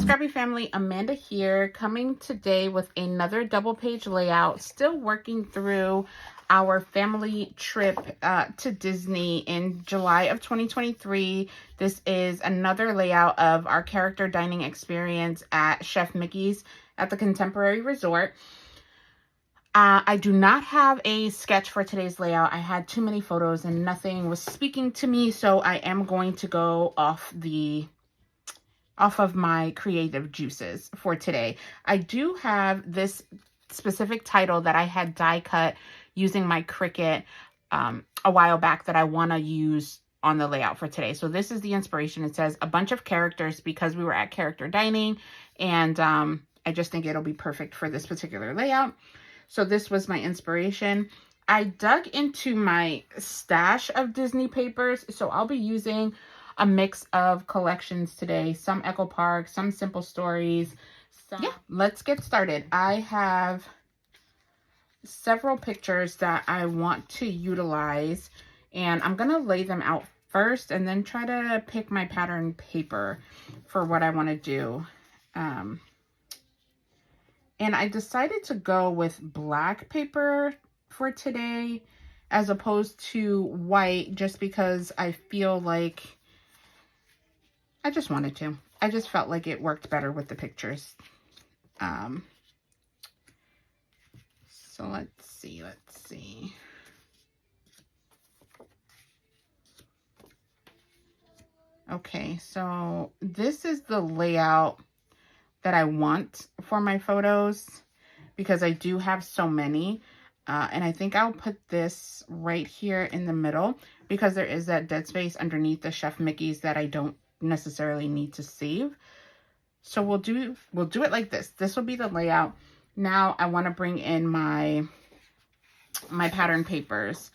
Scrappy family, Amanda here, coming today with another double page layout. Still working through our family trip to Disney in July of 2023. This is another layout of our character dining experience at Chef Mickey's at the Contemporary Resort. I do not have a sketch for today's layout. I had too many photos and nothing was speaking to me, so I am going to go off of my creative juices for today. I do have this specific title that I had die cut using my Cricut a while back that I want to use on the layout for today. So this is the inspiration. It says a bunch of characters because we were at character dining, and I just think it'll be perfect for this particular layout. So this was my inspiration. I dug into my stash of Disney papers, so I'll be using a mix of collections today. Some Echo Park, some Simple Stories. Yeah, let's get started. I have several pictures that I want to utilize, and I'm gonna lay them out first and then try to pick my pattern paper for what I want to do. And I decided to go with black paper for today as opposed to white, just because I feel like I just wanted to. I just felt like it worked better with the pictures. So let's see. Okay, so this is the layout that I want for my photos because I do have so many. And I think I'll put this right here in the middle because there is that dead space underneath the Chef Mickey's that I don't necessarily need to save. So we'll do it like this. This will be the layout. Now I want to bring in my pattern papers.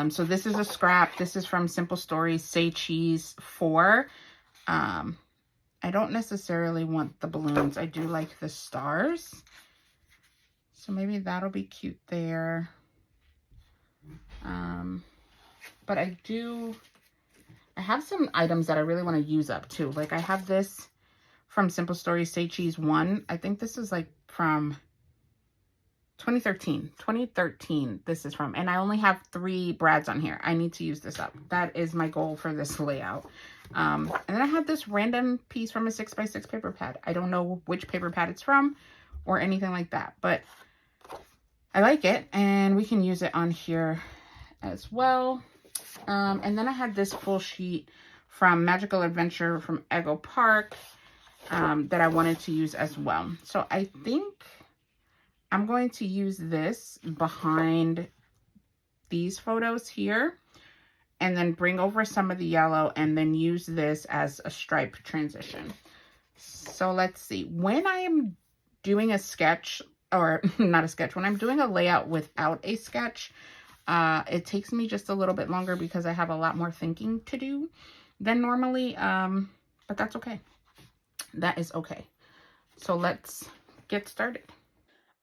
So this is a scrap. This is from Simple Stories Say Cheese 4. I don't necessarily want the balloons. I do like the stars. So maybe that'll be cute there. But I have some items that I really want to use up too. Like I have this from Simple Stories Say Cheese 1. I think this is like from 2013 this is from, and I only have 3 brads on here. I need to use this up. That is my goal for this layout. And then I have this random piece from a 6x6 paper pad. I don't know which paper pad it's from or anything like that, but I like it and we can use it on here as well. And then I had this full sheet from Magical Adventure from Echo Park that I wanted to use as well. So I think I'm going to use this behind these photos here and then bring over some of the yellow and then use this as a stripe transition. So let's see. When I am doing a sketch, or not a sketch, when I'm doing a layout without a sketch, it takes me just a little bit longer because I have a lot more thinking to do than normally, but that's okay. That is okay. So let's get started.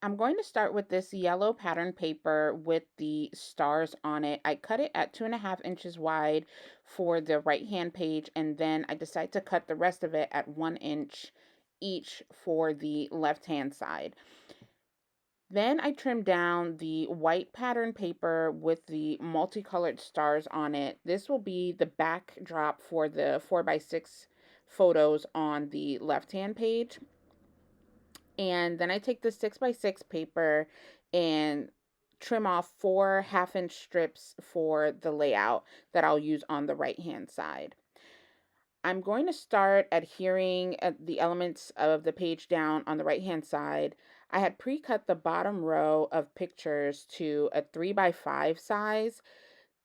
I'm going to start with this yellow pattern paper with the stars on it. I cut it at 2.5 inches wide for the right hand page, and then I decided to cut the rest of it at 1 inch each for the left hand side. Then I trimmed down the white pattern paper with the multicolored stars on it. This will be the backdrop for the 4x6 photos on the left hand page. And then I take the 6x6 paper and trim off 4 1/2 inch strips for the layout that I'll use on the right hand side. I'm going to start adhering the elements of the page down on the right hand side. I had pre-cut the bottom row of pictures to a 3x5 size,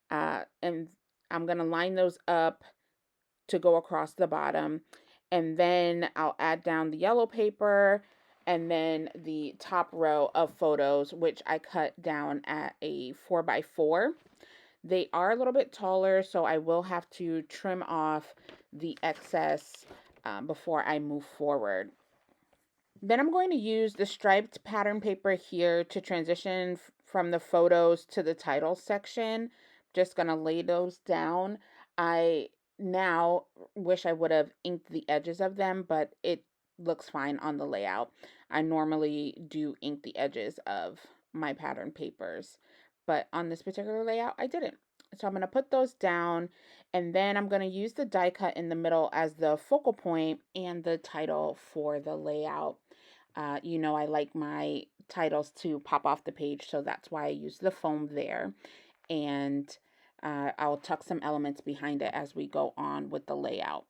and I'm going to line those up to go across the bottom, and then I'll add down the yellow paper and then the top row of photos, which I cut down at a 4x4. They are a little bit taller, so I will have to trim off the excess before I move forward. Then I'm going to use the striped pattern paper here to transition from the photos to the title section. Just going to lay those down. I now wish I would have inked the edges of them, but it looks fine on the layout. I normally do ink the edges of my pattern papers, but on this particular layout, I didn't. So I'm going to put those down, and then I'm going to use the die cut in the middle as the focal point and the title for the layout. You know, I like my titles to pop off the page, so that's why I use the foam there. And I'll tuck some elements behind it as we go on with the layout.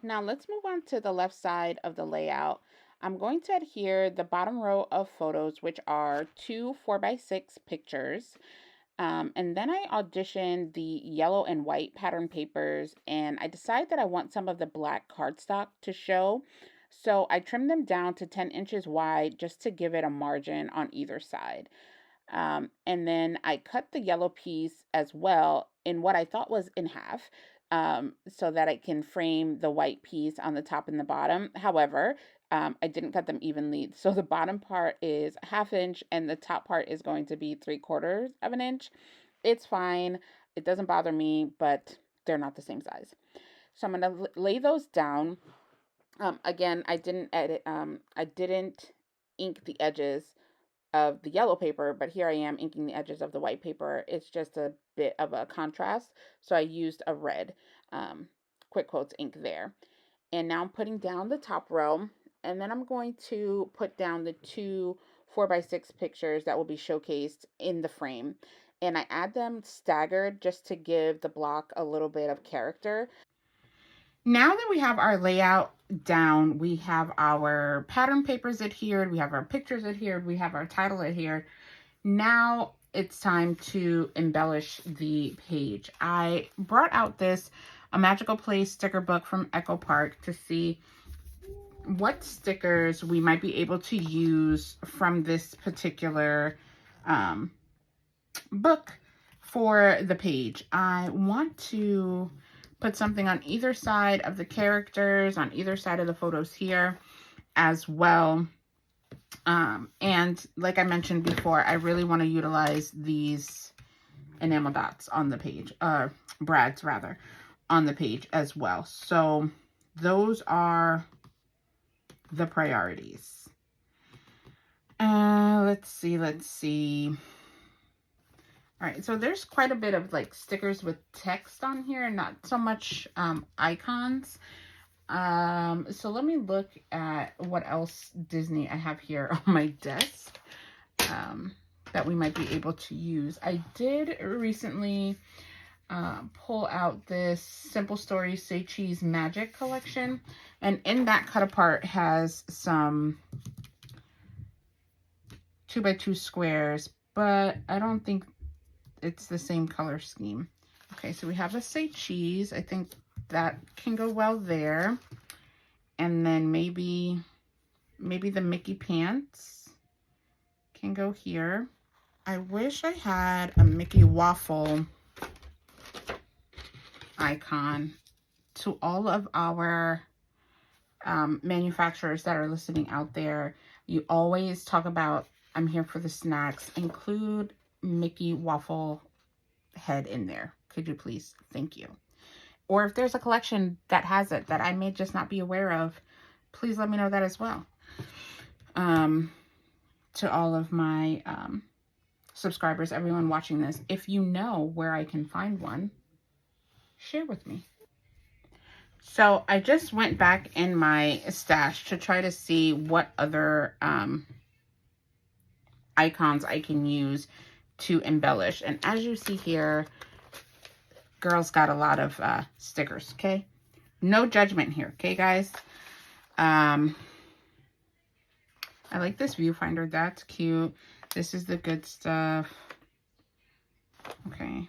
Now let's move on to the left side of the layout. I'm going to adhere the bottom row of photos, which are 2 4x6 pictures. And then I auditioned the yellow and white pattern papers, and I decided that I want some of the black cardstock to show. So I trimmed them down to 10 inches wide just to give it a margin on either side. And then I cut the yellow piece as well in what I thought was in half, so that I can frame the white piece on the top and the bottom. However, I didn't cut them evenly. So the bottom part is 1/2 inch and the top part is going to be 3/4 of an inch. It's fine. It doesn't bother me, but they're not the same size. So I'm going to lay those down. Again, I didn't ink the edges of the yellow paper, but here I am inking the edges of the white paper. It's just a bit of a contrast, so I used a red quick quotes ink there. And now I'm putting down the top row, and then I'm going to put down the 2 4x6 pictures that will be showcased in the frame. And I add them staggered just to give the block a little bit of character. Now that we have our layout down, we have our pattern papers adhered, we have our pictures adhered, we have our title adhered. Now it's time to embellish the page. I brought out this A Magical Place sticker book from Echo Park to see what stickers we might be able to use from this particular book for the page. I want to put something on either side of the characters, on either side of the photos here as well. And like I mentioned before, I really want to utilize these enamel dots on the page, brads rather, on the page as well. So those are the priorities. Let's see. All right, so there's quite a bit of like stickers with text on here, not so much icons. So let me look at what else Disney I have here on my desk that we might be able to use. I did recently pull out this Simple Stories Say Cheese Magic collection, and in that cut apart has some 2x2 squares, but I don't think it's the same color scheme. Okay, so we have a Say Cheese. I think that can go well there. And then maybe the Mickey pants can go here. I wish I had a Mickey waffle icon. To all of our manufacturers that are listening out there, you always talk about, I'm here for the snacks. Include Mickey waffle head in there. Could you please? Thank you. Or if there's a collection that has it that I may just not be aware of, please let me know that as well. To all of my subscribers, everyone watching this, if you know where I can find one, share with me. So I just went back in my stash to try to see what other icons I can use to embellish. And as you see here, girls got a lot of stickers, okay? No judgment here, okay, guys? I like this viewfinder. That's cute. This is the good stuff. Okay.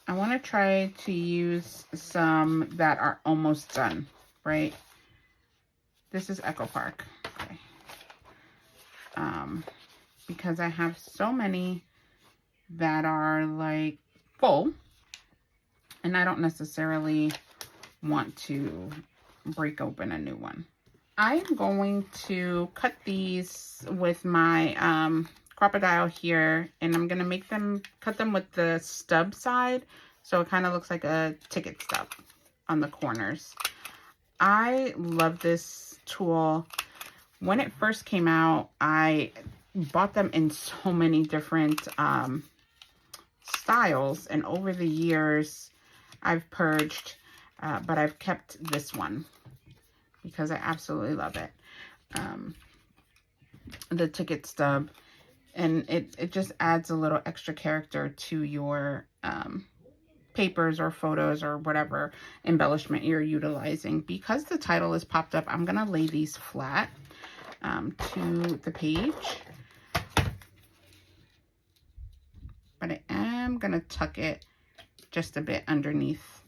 I want to try to use some that are almost done, right? This is Echo Park. Okay. Because I have so many that are like full, and I don't necessarily want to break open a new one. I'm going to cut these with my crocodile here, and I'm gonna cut them with the stub side, so it kind of looks like a ticket stub on the corners. I love this tool. When it first came out, I bought them in so many different styles, and over the years I've purged, but I've kept this one because I absolutely love it. The ticket stub, and it just adds a little extra character to your papers or photos or whatever embellishment you're utilizing. Because the title is popped up, I'm gonna lay these flat to the page, but I am gonna tuck it just a bit underneath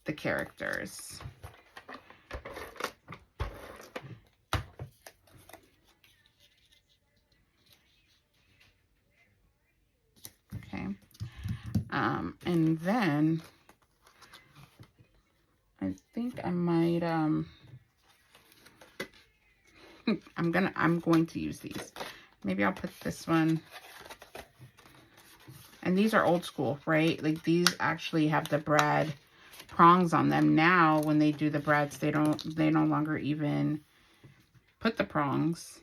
the characters. Okay. And then I think I might I'm going to use these. Maybe I'll put this one. And these are old school, right? Like these actually have the brad prongs on them. Now when they do the brads, they no longer even put the prongs.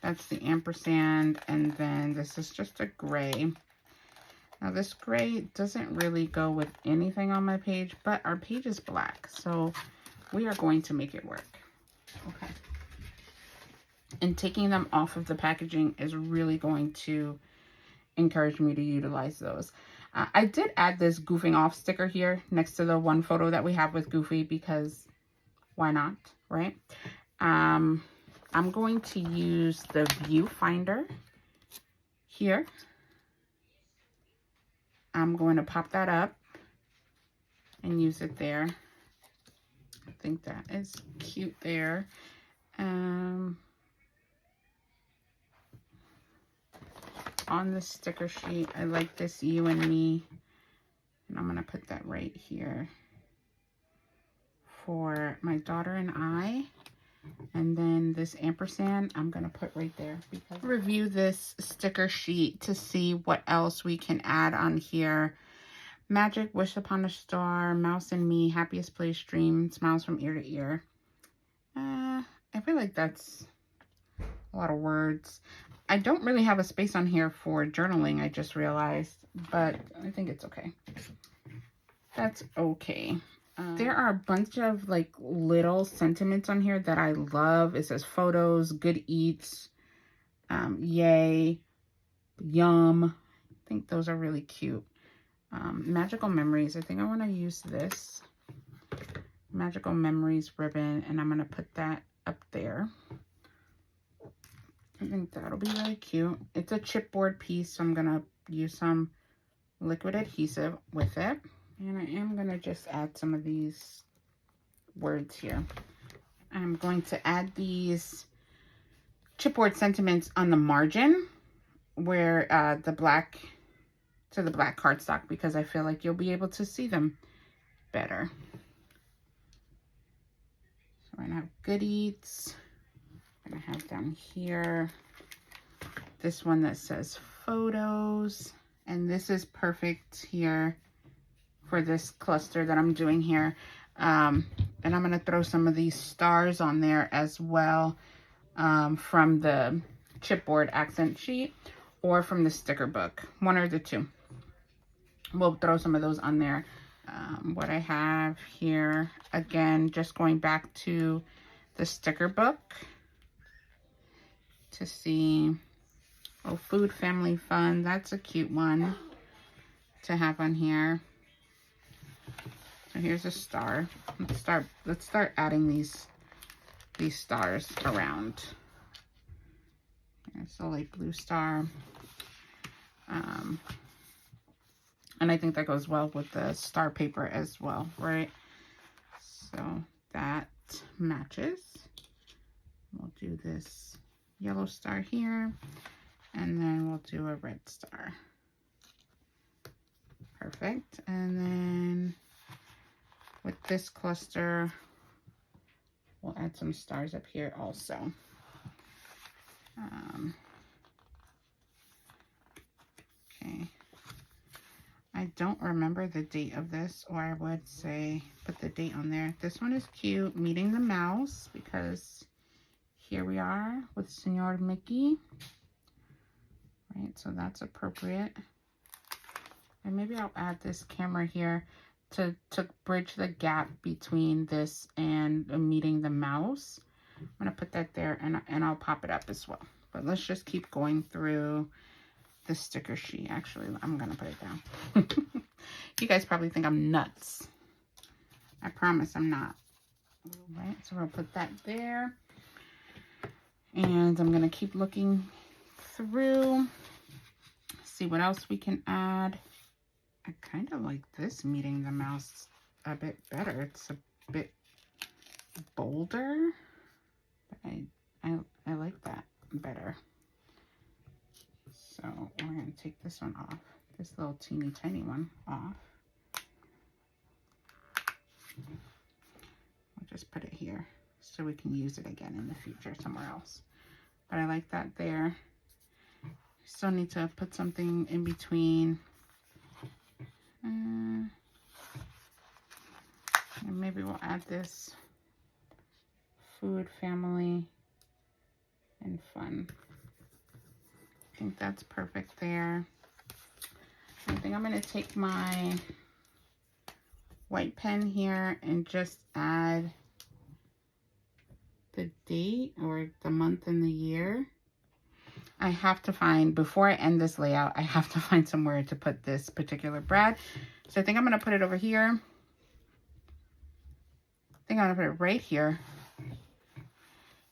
That's the ampersand, and then this is just a gray. Now this gray doesn't really go with anything on my page, but our page is black, so we are going to make it work. Okay. And taking them off of the packaging is really going to encourage me to utilize those. I did add this goofing off sticker here next to the one photo that we have with Goofy, because why not, right? I'm going to use the viewfinder here. I'm going to pop that up and use it there. I think that is cute there. On the sticker sheet, I like this you and me, and I'm going to put that right here for my daughter and I. And then this ampersand I'm going to put right there, because review this sticker sheet to see what else we can add on here. Magic, wish upon a star, mouse and me, happiest place, dream, smiles from ear to ear. I feel like that's a lot of words. I don't really have a space on here for journaling, I just realized, but I think it's okay. That's okay. There are a bunch of like little sentiments on here that I love. It says photos, good eats, yay, yum. I think those are really cute. Magical memories. I think I want to use this magical memories ribbon, and I'm going to put that up there. I think that'll be really cute. It's a chipboard piece, so I'm going to use some liquid adhesive with it. And I am going to just add some of these words here. I'm going to add these chipboard sentiments on the margin where the black cardstock, because I feel like you'll be able to see them better. So we're going to have good eats. I'm going to have down here this one that says photos. And this is perfect here for this cluster that I'm doing here. And I'm going to throw some of these stars on there as well, from the chipboard accent sheet or from the sticker book, one or the two. We'll throw some of those on there. What I have here, again, just going back to the sticker book to see, oh, food, family, fun. That's a cute one to have on here. So here's a star. Let's start adding these stars around. There's a light blue star. And I think that goes well with the star paper as well, right? So that matches. We'll do this yellow star here, and then we'll do a red star. Perfect. And then with this cluster, we'll add some stars up here also. I don't remember the date of this, or I would say put the date on there. This one is cute, Meeting the Mouse, because here we are with Senor Mickey. Right, so that's appropriate. And maybe I'll add this camera here to bridge the gap between this and Meeting the Mouse. I'm gonna put that there, and I'll pop it up as well. But let's just keep going through the sticker sheet. Actually, I'm gonna put it down. You guys probably think I'm nuts. I promise I'm not. All right, so we'll put that there. And I'm gonna keep looking through, see what else we can add. I kind of like this Meeting the Mouse a bit better. It's a bit bolder, but I like that better. So we're going to take this one off, this little teeny tiny one off. I'll just put it here so we can use it again in the future somewhere else. But I like that there. Still need to put something in between. And maybe we'll add this food, family, and fun. I think that's perfect there. I think I'm going to take my white pen here and just add the date or the month and the year. I have to find, before I end this layout, I have to find somewhere to put this particular brad. So I think I'm going to put it over here. I think I'm going to put it right here.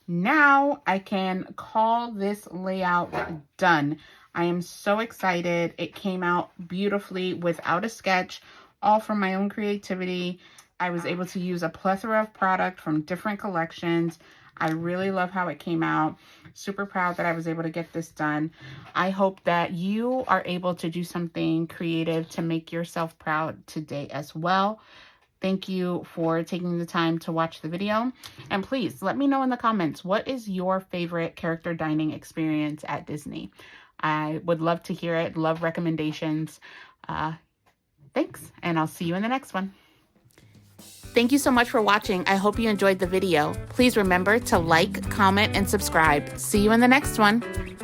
Now I can call this layout done. I am so excited. It came out beautifully without a sketch, all from my own creativity. I was able to use a plethora of product from different collections. I really love how it came out. Super proud that I was able to get this done. I hope that you are able to do something creative to make yourself proud today as well. Thank you for taking the time to watch the video. And please let me know in the comments, what is your favorite character dining experience at Disney? I would love to hear it. Love recommendations. Thanks, and I'll see you in the next one. Thank you so much for watching. I hope you enjoyed the video. Please remember to like, comment, and subscribe. See you in the next one.